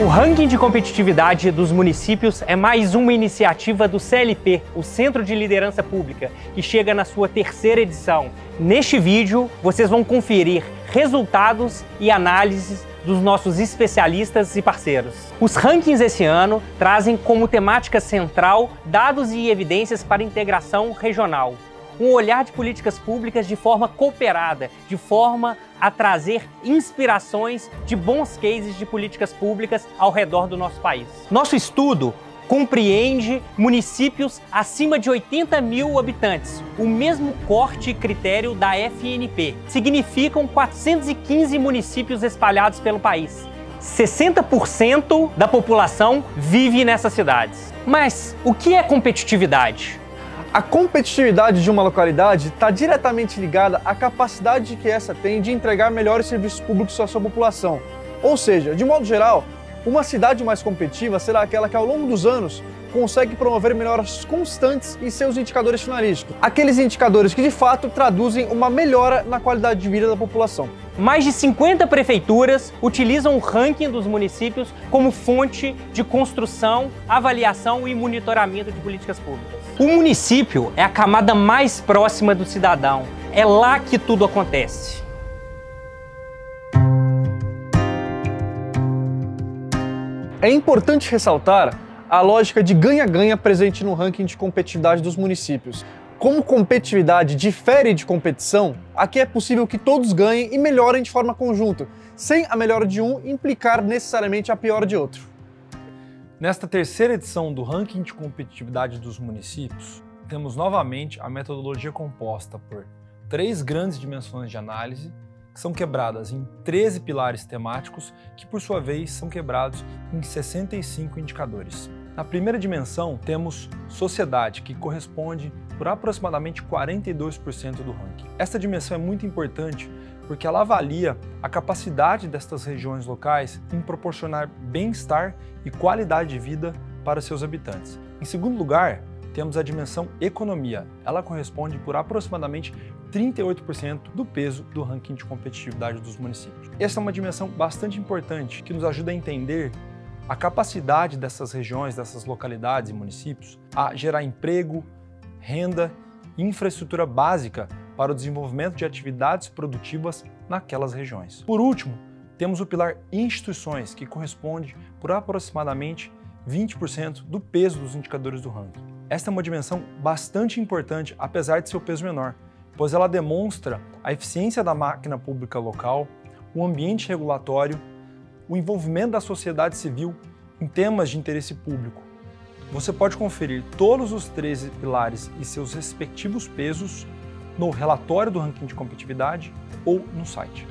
O ranking de competitividade dos municípios é mais uma iniciativa do CLP, o Centro de Liderança Pública, que chega na sua terceira edição. Neste vídeo, vocês vão conferir resultados e análises dos nossos especialistas e parceiros. Os rankings esse ano trazem como temática central dados e evidências para integração regional. Um olhar de políticas públicas de forma cooperada, de forma a trazer inspirações de bons cases de políticas públicas ao redor do nosso país. Nosso estudo compreende municípios acima de 80 mil habitantes, o mesmo corte e critério da FNP. Significam 415 municípios espalhados pelo país. 60% da população vive nessas cidades. Mas o que é competitividade? A competitividade de uma localidade está diretamente ligada à capacidade que essa tem de entregar melhores serviços públicos à sua população. Ou seja, de modo geral, uma cidade mais competitiva será aquela que ao longo dos anos consegue promover melhoras constantes em seus indicadores finalísticos. Aqueles indicadores que de fato traduzem uma melhora na qualidade de vida da população. Mais de 50 prefeituras utilizam o ranking dos municípios como fonte de construção, avaliação e monitoramento de políticas públicas. O município é a camada mais próxima do cidadão. É lá que tudo acontece. É importante ressaltar a lógica de ganha-ganha presente no ranking de competitividade dos municípios. Como competitividade difere de competição, aqui é possível que todos ganhem e melhorem de forma conjunta, sem a melhora de um implicar necessariamente a piora de outro. Nesta terceira edição do ranking de competitividade dos municípios, temos novamente a metodologia composta por 3 grandes dimensões de análise, que são quebradas em 13 pilares temáticos, que por sua vez são quebrados em 65 indicadores. Na primeira dimensão, temos sociedade, que corresponde por aproximadamente 42% do ranking. Esta dimensão é muito importante porque ela avalia a capacidade destas regiões locais em proporcionar bem-estar e qualidade de vida para seus habitantes. Em segundo lugar, temos a dimensão economia. Ela corresponde por aproximadamente 38% do peso do ranking de competitividade dos municípios. Essa é uma dimensão bastante importante que nos ajuda a entender a capacidade dessas regiões, dessas localidades e municípios a gerar emprego, renda e infraestrutura básica para o desenvolvimento de atividades produtivas naquelas regiões. Por último, temos o pilar instituições, que corresponde por aproximadamente 20% do peso dos indicadores do ranking. Esta é uma dimensão bastante importante, apesar de seu peso menor, pois ela demonstra a eficiência da máquina pública local, o ambiente regulatório, o envolvimento da sociedade civil em temas de interesse público. Você pode conferir todos os 13 pilares e seus respectivos pesos no relatório do ranking de competitividade ou no site.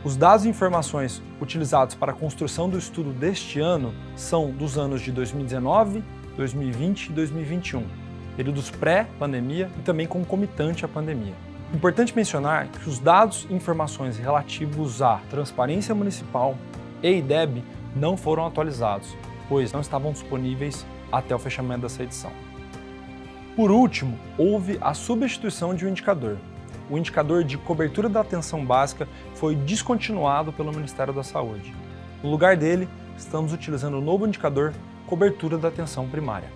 Os dados e informações utilizados para a construção do estudo deste ano são dos anos de 2019, 2020 e 2021, períodos pré-pandemia e também concomitante à pandemia. Importante mencionar que os dados e informações relativos à transparência municipal e IDEB não foram atualizados, pois não estavam disponíveis até o fechamento dessa edição. Por último, houve a substituição de um indicador. O indicador de cobertura da atenção básica foi descontinuado pelo Ministério da Saúde. No lugar dele, estamos utilizando o novo indicador cobertura da atenção primária.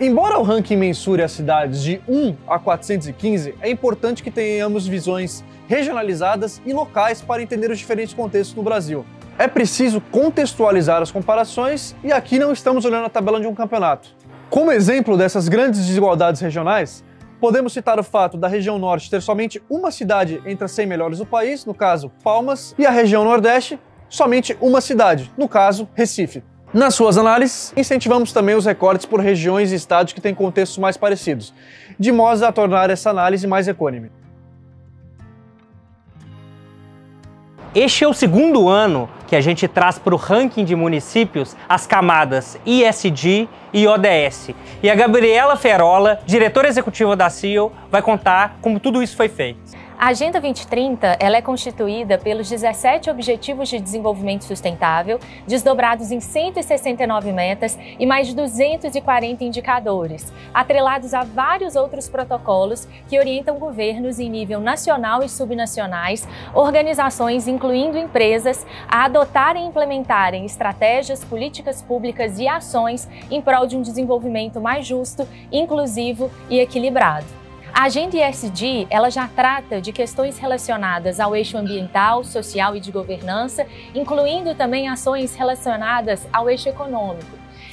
Embora o ranking mensure as cidades de 1 a 415, é importante que tenhamos visões regionalizadas e locais para entender os diferentes contextos no Brasil. É preciso contextualizar as comparações e aqui não estamos olhando a tabela de um campeonato. Como exemplo dessas grandes desigualdades regionais, podemos citar o fato da região norte ter somente uma cidade entre as 100 melhores do país, no caso Palmas, e a região nordeste somente uma cidade, no caso Recife. Nas suas análises, incentivamos também os recortes por regiões e estados que têm contextos mais parecidos, de modo a tornar essa análise mais equânime. Este é o segundo ano que a gente traz para o ranking de municípios as camadas ESG e ODS. E a Gabriela Ferola, diretora executiva da CEO, vai contar como tudo isso foi feito. A Agenda 2030 ela é constituída pelos 17 Objetivos de Desenvolvimento Sustentável, desdobrados em 169 metas e mais de 240 indicadores, atrelados a vários outros protocolos que orientam governos em nível nacional e subnacionais, organizações, incluindo empresas, a adotarem e implementarem estratégias, políticas públicas e ações em prol de um desenvolvimento mais justo, inclusivo e equilibrado. A Agenda ESG, ela já trata de questões relacionadas ao eixo ambiental, social e de governança, incluindo também ações relacionadas ao eixo econômico.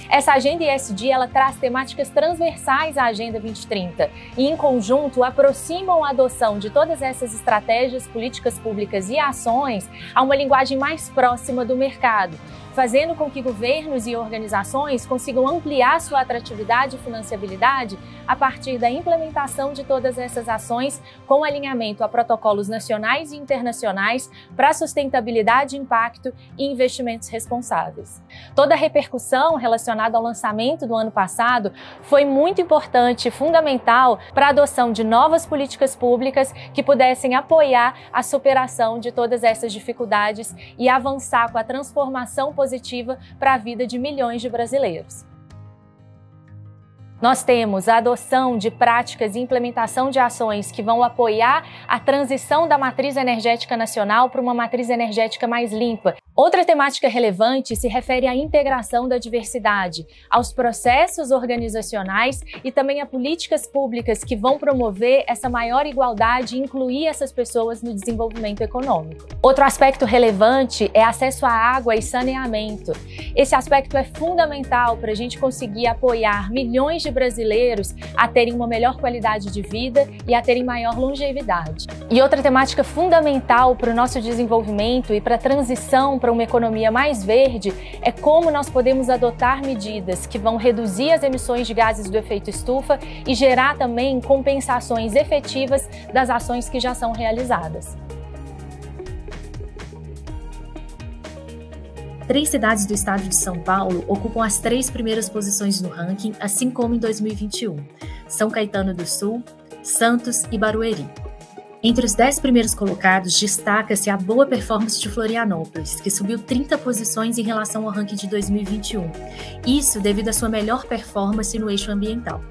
Essa Agenda ESG, ela traz temáticas transversais à Agenda 2030 e, em conjunto, aproximam a adoção de todas essas estratégias, políticas públicas e ações a uma linguagem mais próxima do mercado, fazendo com que governos e organizações consigam ampliar sua atratividade e financiabilidade a partir da implementação de todas essas ações com alinhamento a protocolos nacionais e internacionais para sustentabilidade, impacto e investimentos responsáveis. Toda a repercussão relacionada ao lançamento do ano passado foi muito importante e fundamental para a adoção de novas políticas públicas que pudessem apoiar a superação de todas essas dificuldades e avançar com a transformação positiva para a vida de milhões de brasileiros. Nós temos a adoção de práticas e implementação de ações que vão apoiar a transição da matriz energética nacional para uma matriz energética mais limpa. Outra temática relevante se refere à integração da diversidade, aos processos organizacionais e também a políticas públicas que vão promover essa maior igualdade e incluir essas pessoas no desenvolvimento econômico. Outro aspecto relevante é acesso à água e saneamento. Esse aspecto é fundamental para a gente conseguir apoiar milhões de brasileiros a terem uma melhor qualidade de vida e a terem maior longevidade. E outra temática fundamental para o nosso desenvolvimento e para a transição para uma economia mais verde é como nós podemos adotar medidas que vão reduzir as emissões de gases do efeito estufa e gerar também compensações efetivas das ações que já são realizadas. 3 cidades do estado de São Paulo ocupam as 3 primeiras posições no ranking, assim como em 2021. São Caetano do Sul, Santos e Barueri. Entre os 10 primeiros colocados, destaca-se a boa performance de Florianópolis, que subiu 30 posições em relação ao ranking de 2021. Isso devido à sua melhor performance no eixo ambiental.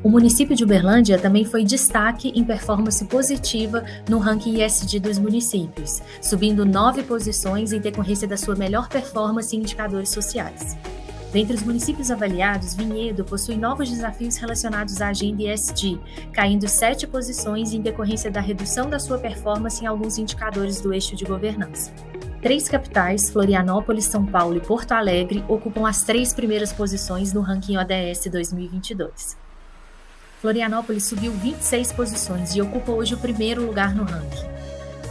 O município de Uberlândia também foi destaque em performance positiva no ranking ESG dos municípios, subindo 9 posições em decorrência da sua melhor performance em indicadores sociais. Dentre os municípios avaliados, Vinhedo possui novos desafios relacionados à agenda ESG, caindo 7 posições em decorrência da redução da sua performance em alguns indicadores do eixo de governança. 3 capitais, Florianópolis, São Paulo e Porto Alegre, ocupam as 3 primeiras posições no ranking ODS 2022. Florianópolis subiu 26 posições e ocupa hoje o primeiro lugar no ranking.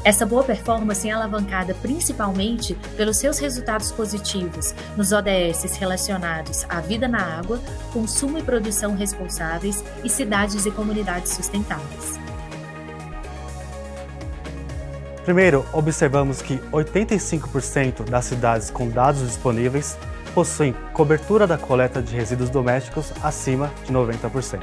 Essa boa performance é alavancada principalmente pelos seus resultados positivos nos ODS relacionados à vida na água, consumo e produção responsáveis e cidades e comunidades sustentáveis. Primeiro, observamos que 85% das cidades com dados disponíveis possuem cobertura da coleta de resíduos domésticos acima de 90%.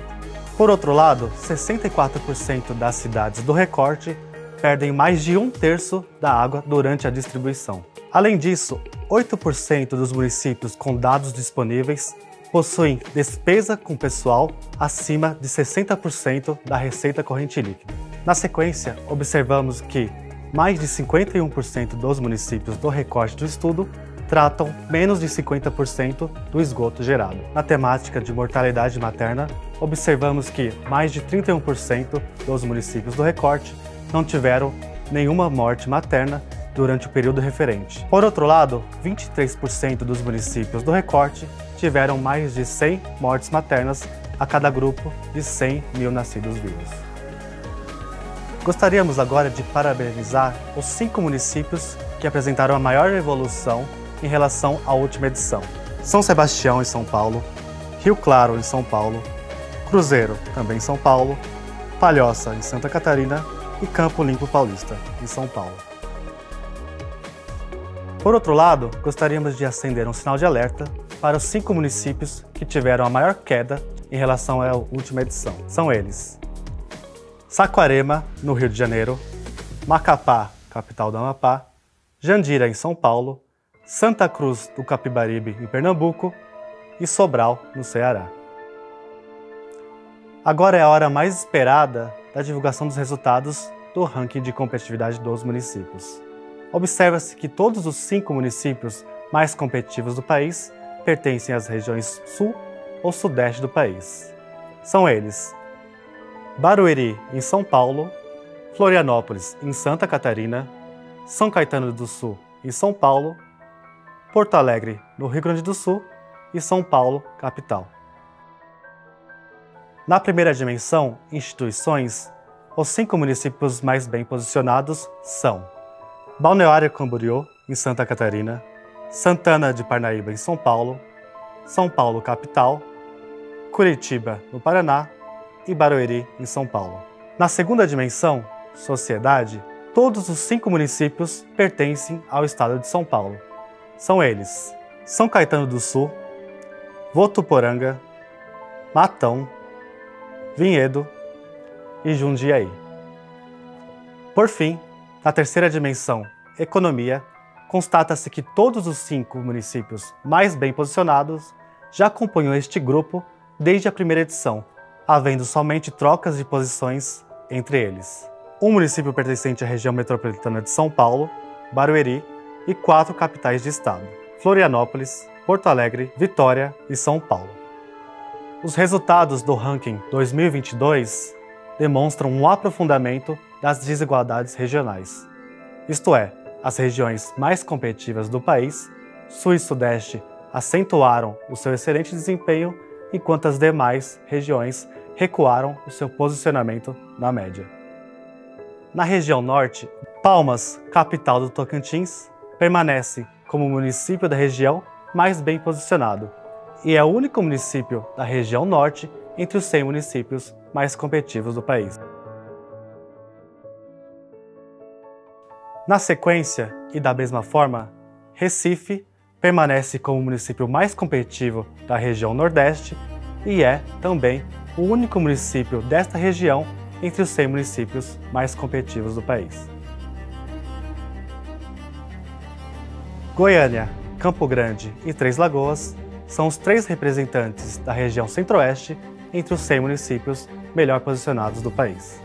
Por outro lado, 64% das cidades do recorte perdem mais de 1/3 da água durante a distribuição. Além disso, 8% dos municípios com dados disponíveis possuem despesa com pessoal acima de 60% da receita corrente líquida. Na sequência, observamos que mais de 51% dos municípios do recorte do estudo tratam menos de 50% do esgoto gerado. Na temática de mortalidade materna, observamos que mais de 31% dos municípios do recorte não tiveram nenhuma morte materna durante o período referente. Por outro lado, 23% dos municípios do recorte tiveram mais de 100 mortes maternas a cada grupo de 100 mil nascidos vivos. Gostaríamos agora de parabenizar os 5 municípios que apresentaram a maior evolução em relação à última edição. São Sebastião, em São Paulo, Rio Claro, em São Paulo, Cruzeiro, também em São Paulo, Palhoça, em Santa Catarina e Campo Limpo Paulista, em São Paulo. Por outro lado, gostaríamos de acender um sinal de alerta para os 5 municípios que tiveram a maior queda em relação à última edição. São eles: Saquarema, no Rio de Janeiro, Macapá, capital do Amapá, Jandira, em São Paulo, Santa Cruz do Capibaribe, em Pernambuco, e Sobral, no Ceará. Agora é a hora mais esperada da divulgação dos resultados do ranking de competitividade dos municípios. Observa-se que todos os 5 municípios mais competitivos do país pertencem às regiões sul ou sudeste do país. São eles: Barueri, em São Paulo, Florianópolis, em Santa Catarina, São Caetano do Sul, em São Paulo, Porto Alegre, no Rio Grande do Sul, e São Paulo, capital. Na primeira dimensão, instituições, os 5 municípios mais bem posicionados são Balneário Camboriú, em Santa Catarina, Santana de Parnaíba, em São Paulo, capital, Curitiba, no Paraná, e Barueri, em São Paulo. Na segunda dimensão, sociedade, todos os 5 municípios pertencem ao estado de São Paulo. São eles: São Caetano do Sul, Votuporanga, Matão, Vinhedo e Jundiaí. Por fim, na terceira dimensão, economia, constata-se que todos os 5 municípios mais bem posicionados já acompanham este grupo desde a primeira edição, havendo somente trocas de posições entre eles. Um município pertencente à região metropolitana de São Paulo, Barueri, e 4 capitais de estado: Florianópolis, Porto Alegre, Vitória e São Paulo. Os resultados do ranking 2022 demonstram um aprofundamento das desigualdades regionais. Isto é, as regiões mais competitivas do país, Sul e Sudeste, acentuaram o seu excelente desempenho, enquanto as demais regiões recuaram o seu posicionamento na média. Na região Norte, Palmas, capital do Tocantins, permanece como o município da região mais bem posicionado e é o único município da região Norte entre os 100 municípios mais competitivos do país. Na sequência, e da mesma forma, Recife permanece como o município mais competitivo da região Nordeste e é, também, o único município desta região entre os 100 municípios mais competitivos do país. Goiânia, Campo Grande e Três Lagoas são os 3 representantes da região Centro-Oeste entre os 100 municípios melhor posicionados do país.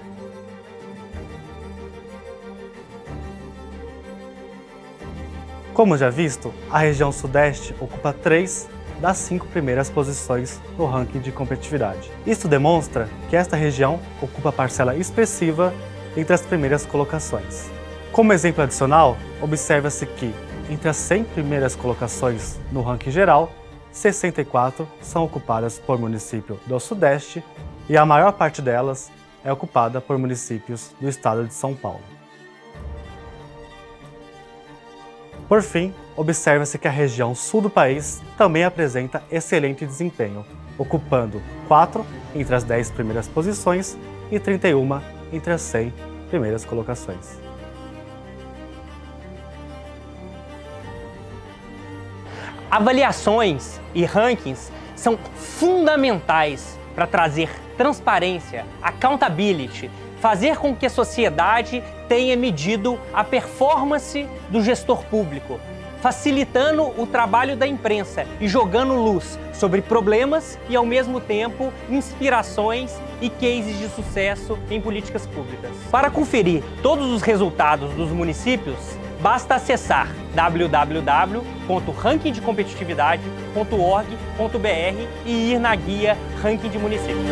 Como já visto, a região Sudeste ocupa 3 das 5 primeiras posições no ranking de competitividade. Isso demonstra que esta região ocupa parcela expressiva entre as primeiras colocações. Como exemplo adicional, observa-se que, entre as 100 primeiras colocações no ranking geral, 64 são ocupadas por municípios do Sudeste e a maior parte delas é ocupada por municípios do estado de São Paulo. Por fim, observa-se que a região sul do país também apresenta excelente desempenho, ocupando 4 entre as 10 primeiras posições e 31 entre as 100 primeiras colocações. Avaliações e rankings são fundamentais para trazer transparência, accountability, fazer com que a sociedade tenha medido a performance do gestor público, facilitando o trabalho da imprensa e jogando luz sobre problemas e, ao mesmo tempo, inspirações e cases de sucesso em políticas públicas. Para conferir todos os resultados dos municípios, basta acessar www.rankingdecompetitividade.org.br e ir na guia Ranking de Municípios.